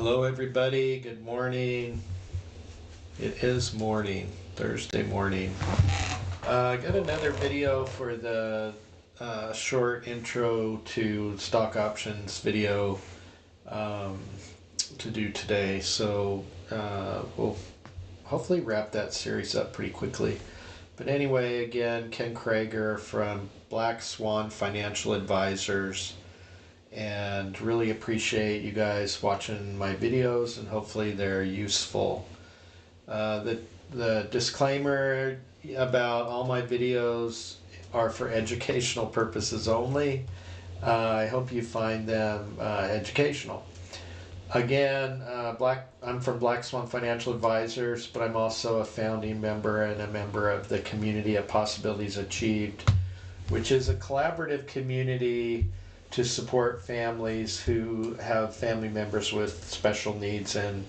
Hello everybody, good morning. It is morning, Thursday morning. I got another video for the short intro to stock options video to do today. So we'll hopefully wrap that series up pretty quickly. But anyway, again, Ken Creager from Black Swan Financial Advisors. And really appreciate you guys watching my videos, and hopefully they're useful. The disclaimer about all my videos are for educational purposes only. I hope you find them educational. Again, I'm from Black Swan Financial Advisors, but I'm also a founding member and a member of the community of Possibilities Achieved, which is a collaborative community to support families who have family members with special needs and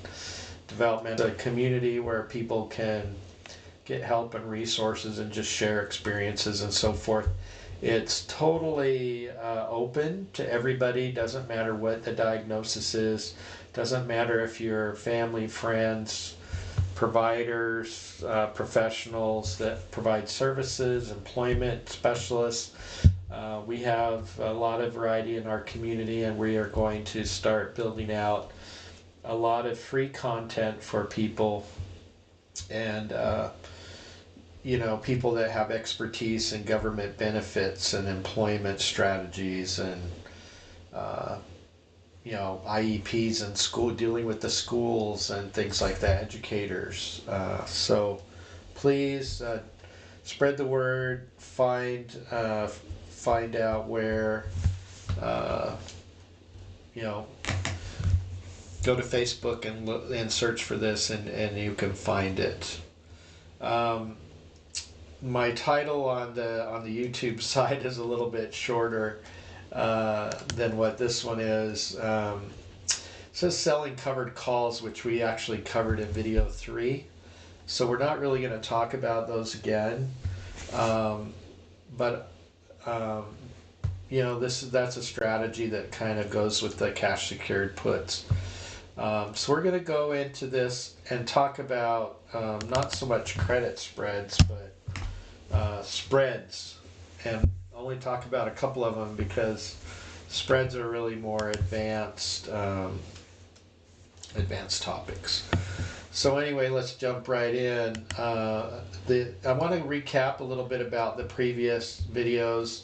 development. A community where people can get help and resources and just share experiences and so forth. It's totally open to everybody. Doesn't matter what the diagnosis is. Doesn't matter if you're family, friends, providers, professionals that provide services, employment specialists. We have a lot of variety in our community, and we are going to start building out a lot of free content for people and people that have expertise in government benefits and employment strategies and IEPs and school, dealing with the schools and things like that, educators. So please spread the word, find out where, go to Facebook and search for this, and you can find it. My title on the YouTube side is a little bit shorter than what this one is. It says selling covered calls, which we actually covered in video 3. So we're not really going to talk about those again. That's a strategy that kind of goes with the cash secured puts. So we're going to go into this and talk about not so much credit spreads, but spreads, and only talk about a couple of them because spreads are really more advanced topics. So anyway, let's jump right in. I want to recap a little bit about the previous videos.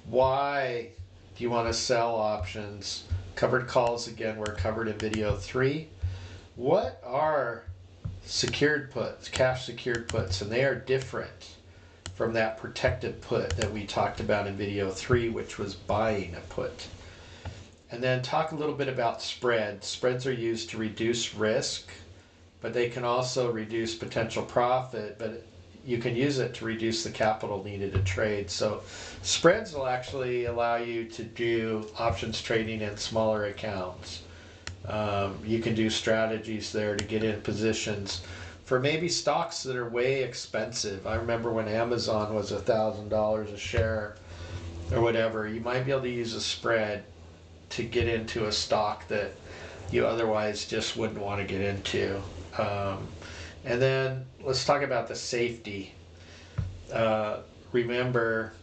Why do you want to sell options? Covered calls, again, were covered in video 3. What are secured puts, cash secured puts? And they are different from that protected put that we talked about in video 3, which was buying a put. And then talk a little bit about spreads. Spreads are used to reduce risk, but they can also reduce potential profit, but you can use it to reduce the capital needed to trade. So spreads will actually allow you to do options trading in smaller accounts. You can do strategies there to get in positions for maybe stocks that are way expensive. I remember when Amazon was $1,000 a share or whatever, you might be able to use a spread to get into a stock that you otherwise just wouldn't want to get into. And then let's talk about the safety. Remember,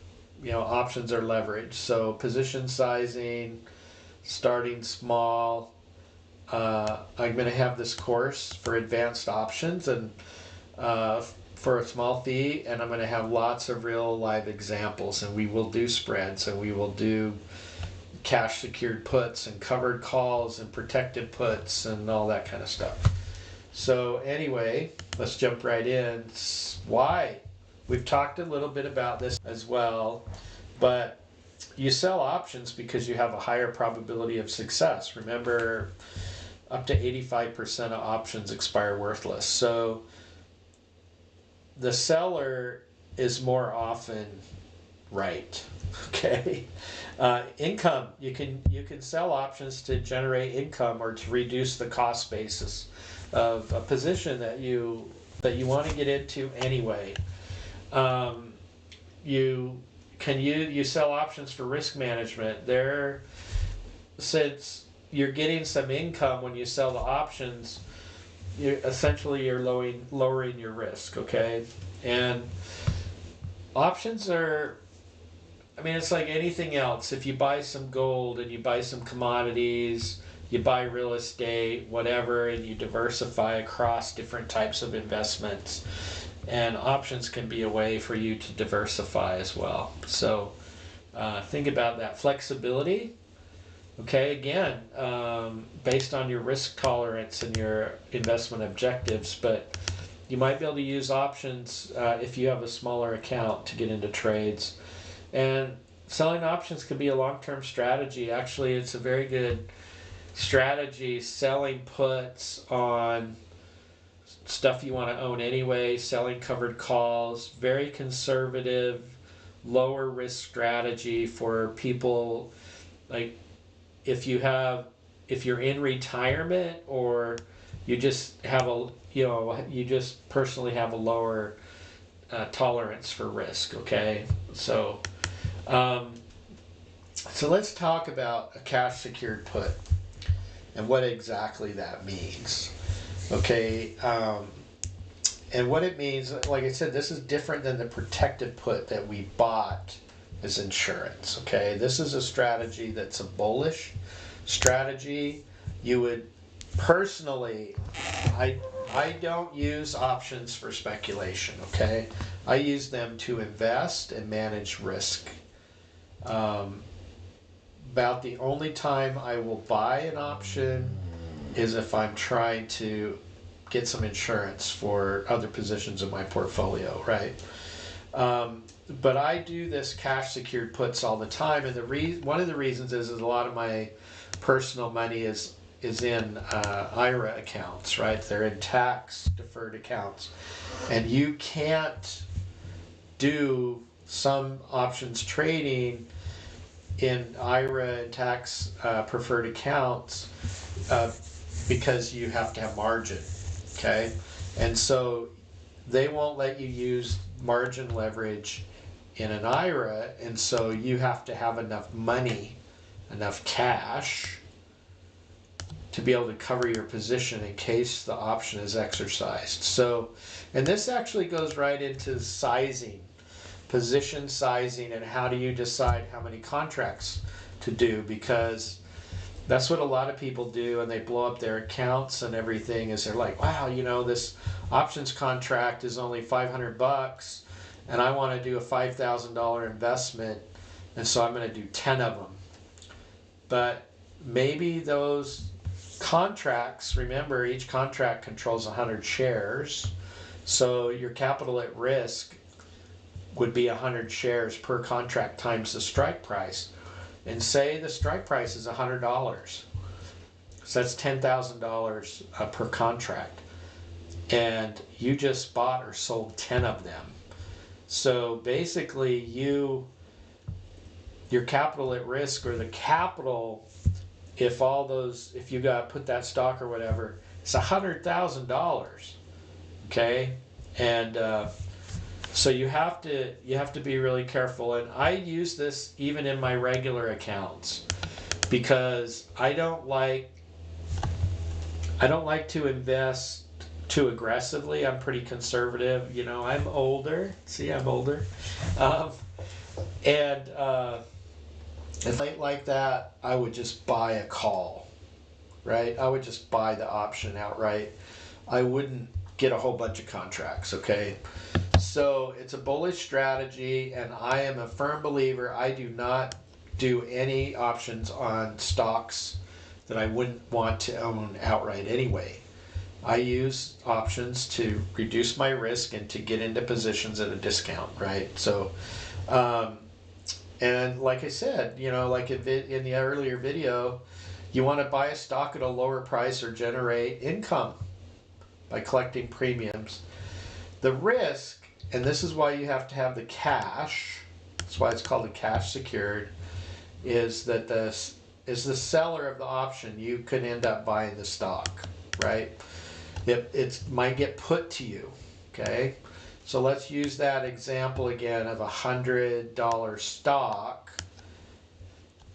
options are leveraged. So position sizing, starting small. I'm going to have this course for advanced options and for a small fee, and I'm going to have lots of real live examples, and we will do spreads, and we will do cash secured puts and covered calls and protected puts and all that kind of stuff. So anyway, let's jump right in. Why? We've talked a little bit about this as well, but you sell options because you have a higher probability of success. Remember, up to 85% of options expire worthless. So the seller is more often right. Okay. Income. You can sell options to generate income or to reduce the cost basis of a position that you want to get into anyway. You sell options for risk management. Since you're getting some income when you sell the options. You're lowering your risk, okay? And options are, I mean, it's like anything else. If you buy some gold and you buy some commodities, you buy real estate, whatever, and you diversify across different types of investments. And options can be a way for you to diversify as well. So think about that flexibility. Okay, again, based on your risk tolerance and your investment objectives, but you might be able to use options if you have a smaller account to get into trades. And selling options can be a long-term strategy. Actually, it's a very good strategy, selling puts on stuff you want to own anyway, selling covered calls, very conservative, lower risk strategy for people like if you're in retirement or you just have you just personally have a lower tolerance for risk, okay? So let's talk about a cash secured put and what exactly that means, okay? And what it means, like I said, this is different than the protected put that we bought as insurance, okay? This is a strategy that's a bullish strategy. You would personally, I don't use options for speculation, okay? I use them to invest and manage risk. About the only time I will buy an option is if I'm trying to get some insurance for other positions of my portfolio, right? But I do this cash secured puts all the time, and one of the reasons is a lot of my personal money is in IRA accounts, right? They're in tax deferred accounts, and you can't do some options trading in IRA and tax preferred accounts because you have to have margin, okay? And so they won't let you use margin leverage in an IRA, and so you have to have enough money, enough cash to be able to cover your position in case the option is exercised. So, and this actually goes right into sizing, position sizing, and how do you decide how many contracts to do, because that's what a lot of people do, and they blow up their accounts and everything, is they're like, wow, this options contract is only $500 and I want to do a $5,000 investment, and so I'm going to do 10 of them. But maybe those contracts, remember, each contract controls 100 shares, so your capital at risk would be 100 shares per contract times the strike price. And say the strike price is $100, so that's $10,000 per contract, and you just bought or sold 10 of them. So basically your capital at risk, or the capital, if you got put that stock or whatever, it's $100,000, okay? And so you have to be really careful. And I use this even in my regular accounts, because I don't like to invest too aggressively. I'm pretty conservative. I'm older. See, I'm older. And if I like that, I would just buy a call, right? I would just buy the option outright. I wouldn't get a whole bunch of contracts, okay? So it's a bullish strategy, and I am a firm believer. I do not do any options on stocks that I wouldn't want to own outright anyway. I use options to reduce my risk and to get into positions at a discount, right? So, and like I said, like in the earlier video, you want to buy a stock at a lower price or generate income by collecting premiums. The risk, and this is why you have to have the cash, that's why it's called a cash secured, is that the seller of the option, you could end up buying the stock, right? It might get put to you, okay? So let's use that example again of $100 stock.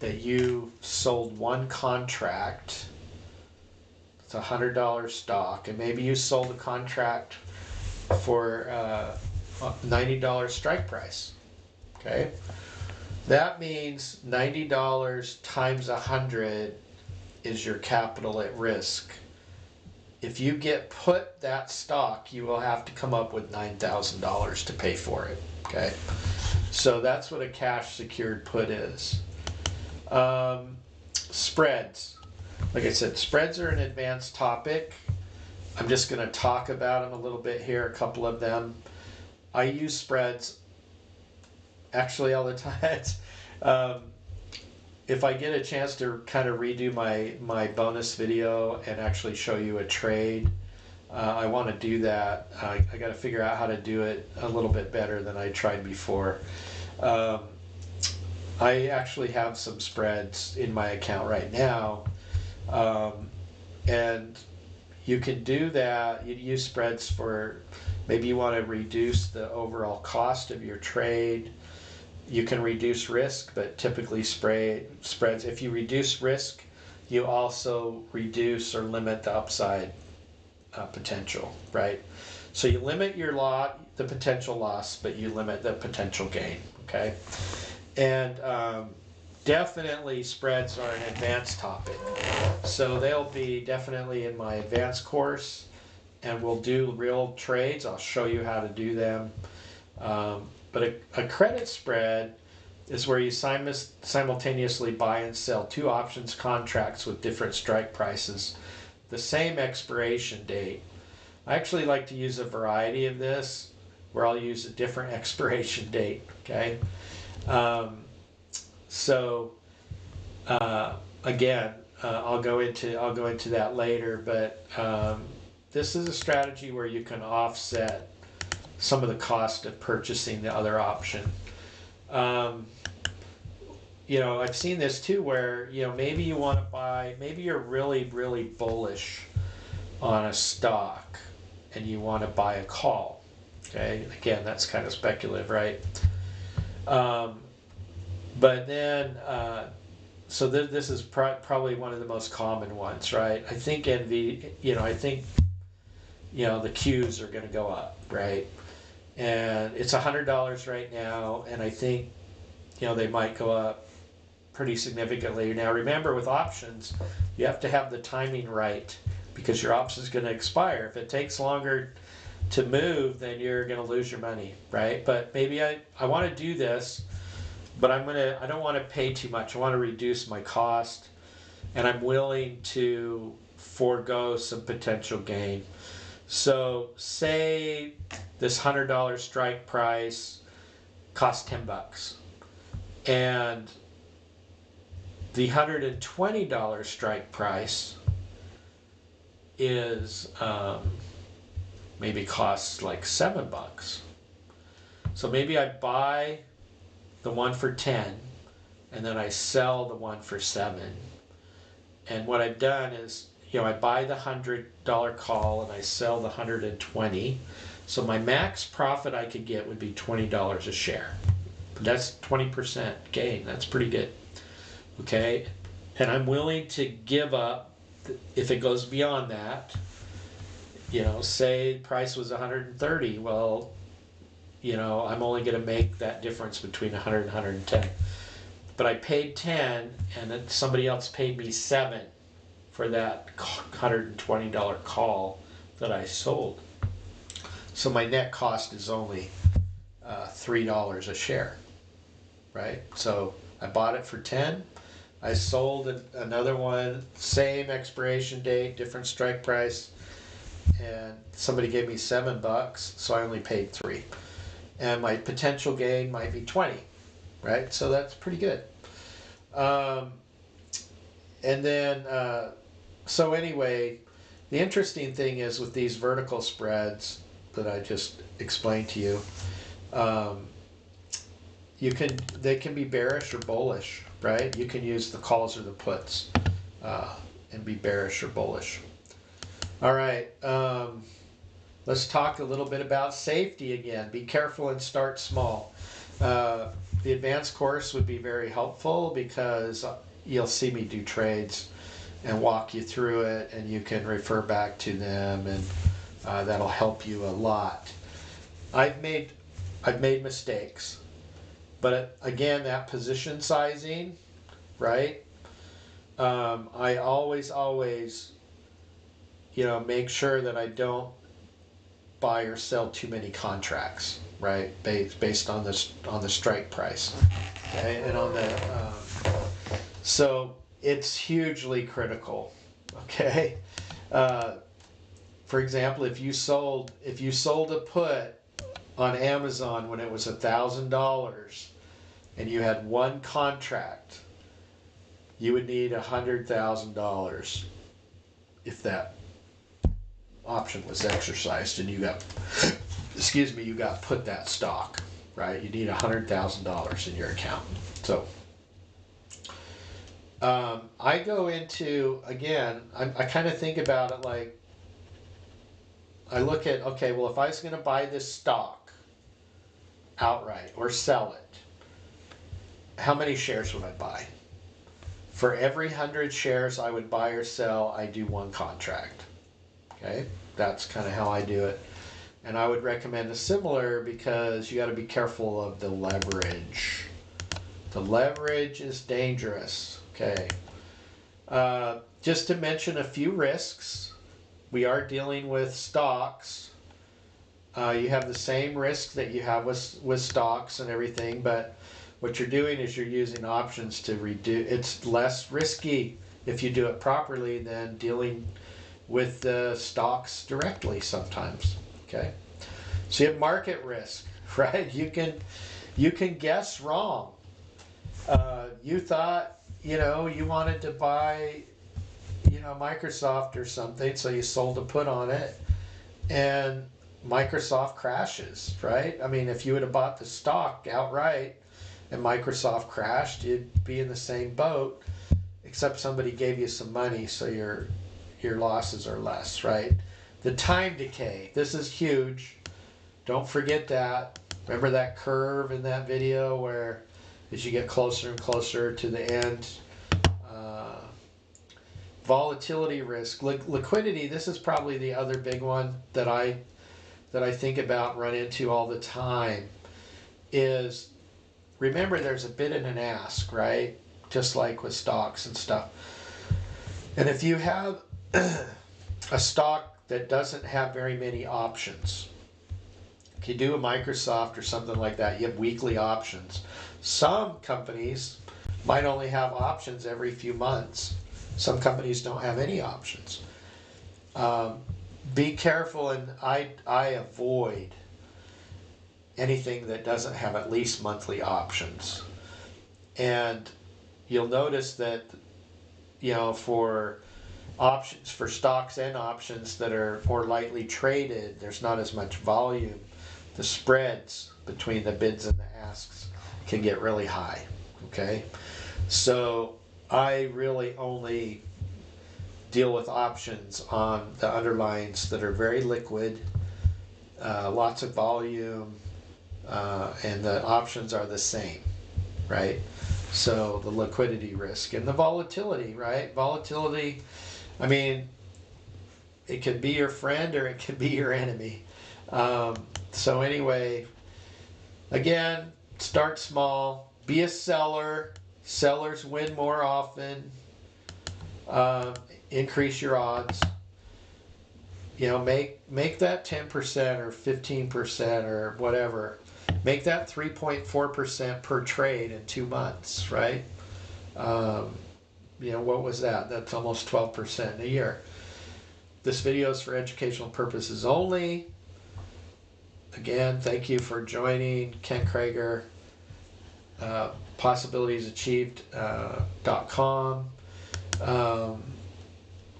that you sold one contract, it's a $100 stock, and maybe you sold a contract for a $90 strike price. Okay, that means $90 times 100 is your capital at risk. If you get put that stock, you will have to come up with $9,000 to pay for it. Okay, so that's what a cash secured put is. Spreads. Like I said, spreads are an advanced topic. I'm just going to talk about them a little bit here, a couple of them. I use spreads actually all the time. If I get a chance to kind of redo my bonus video and actually show you a trade, I want to do that. I got to figure out how to do it a little bit better than I tried before. I actually have some spreads in my account right now, and you can do that. You use spreads for maybe you want to reduce the overall cost of your trade. You can reduce risk, but typically spreads, if you reduce risk, you also reduce or limit the upside potential, right? So you limit your the potential loss, but you limit the potential gain, okay? And definitely spreads are an advanced topic. So they'll be definitely in my advanced course, and we'll do real trades. I'll show you how to do them. But a credit spread is where you simultaneously buy and sell two options contracts with different strike prices, the same expiration date. I actually like to use a variety of this, where I'll use a different expiration date. Okay, again, I'll go into that later. But this is a strategy where you can offset some of the cost of purchasing the other option. You know, I've seen this too, where, you know, maybe you want to buy, maybe you're really, really bullish on a stock and you want to buy a call. Okay, again, that's kind of speculative, right? But then, so this is probably one of the most common ones, right? I think the Qs are going to go up, right? And it's $100 right now, and I think, you know, they might go up pretty significantly. Now remember, with options, you have to have the timing right, because your option is going to expire. If it takes longer to move, then you're going to lose your money, right? But maybe I want to do this, but I don't want to pay too much. I want to reduce my cost, and I'm willing to forego some potential gain. So say this $100 strike price costs $10, and the $120 strike price is maybe costs like $7. So maybe I buy the one for 10, and then I sell the one for 7. And what I've done is, you know, I buy the $100 call and I sell the 120. So my max profit I could get would be $20 a share. But that's 20% gain. That's pretty good. Okay, and I'm willing to give up if it goes beyond that. You know, say the price was 130. Well, you know, I'm only going to make that difference between 100 and 110. But I paid 10, and then somebody else paid me 7 for that $120 call that I sold. So my net cost is only $3 a share, right? So I bought it for 10. I sold another one, same expiration date, different strike price, and somebody gave me $7, so I only paid 3. And my potential gain might be 20, right? So that's pretty good. And then, so anyway, the interesting thing is with these vertical spreads that I just explained to you, they can be bearish or bullish, right? You can use the calls or the puts and be bearish or bullish. All right, let's talk a little bit about safety again. Be careful and start small. The advanced course would be very helpful because you'll see me do trades and walk you through it, and you can refer back to them, and that'll help you a lot. I've made mistakes, but again, that position sizing, right? I always, make sure that I don't buy or sell too many contracts, right? Based on the strike price, okay, and on the so it's hugely critical, okay. For example, if you sold a put on Amazon when it was $1,000 and you had one contract, you would need $100,000 if that option was exercised and you got put that stock, right? You need $100,000 in your account. So I go into, again, I kind of think about it like, I look at, okay, well, if I was going to buy this stock outright or sell it, how many shares would I buy? For every 100 shares I would buy or sell, I do one contract. Okay, that's kind of how I do it. And I would recommend a similar, because you got to be careful of the leverage. The leverage is dangerous. Okay. Just to mention a few risks. We are dealing with stocks. You have the same risk that you have with stocks and everything, but what you're doing is you're using options to reduce. It's less risky if you do it properly than dealing with the stocks directly sometimes. Okay, so you have market risk, right? You can guess wrong. You thought you wanted to buy Microsoft or something, so you sold a put on it, and Microsoft crashes, right? I mean, if you would have bought the stock outright and Microsoft crashed, you'd be in the same boat, except somebody gave you some money, so your losses are less, right? The time decay, this is huge. Don't forget that. Remember that curve in that video where as you get closer and closer to the end, volatility risk, liquidity. This is probably the other big one that I think about and run into all the time. Is, remember, there's a bid and an ask, right? Just like with stocks and stuff. And if you have a stock that doesn't have very many options, if you do a Microsoft or something like that, you have weekly options. Some companies might only have options every few months. Some companies don't have any options. Be careful, and I avoid anything that doesn't have at least monthly options. And you'll notice that, for options, for stocks and options that are more lightly traded, there's not as much volume. The spreads between the bids and the asks can get really high. Okay, so I really only deal with options on the underlyings that are very liquid, lots of volume, and the options are the same, right? So the liquidity risk and the volatility, right? Volatility, I mean, it can be your friend or it can be your enemy. So anyway, again, start small, be a seller. Sellers win more often. Increase your odds. Make that 10% or 15% or whatever. Make that 3.4% per trade in 2 months, right? What was that? That's almost 12% in a year. This video is for educational purposes only. Again, thank you for joining. Ken Creager, possibilitiesachieved.com.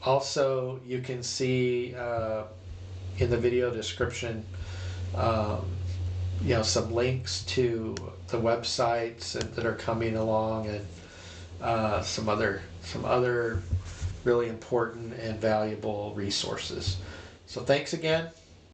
Also, you can see in the video description, some links to the websites that are coming along, and some other really important and valuable resources. So thanks again.